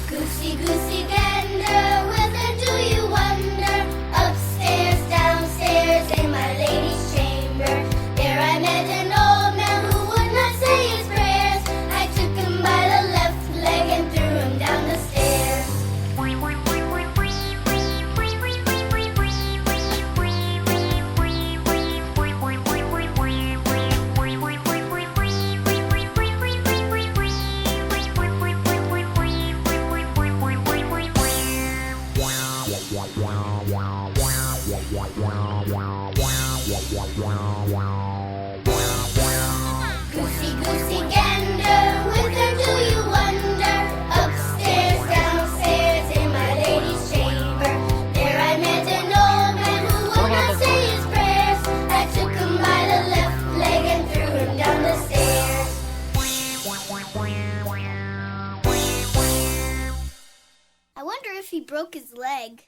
Goosey, goosey gander, whither do you wander? Upstairs, downstairs, in my lady's chamber. There I met an old man who would not say his prayers. I took him by the left leg and threw him down the stairs. Goosey, goosey gander, whither do you wander? Upstairs, downstairs, in my lady's chamber. There I met an old man who would not say his prayers. I took him by the left leg and threw him down the stairs. I wonder if he broke his leg.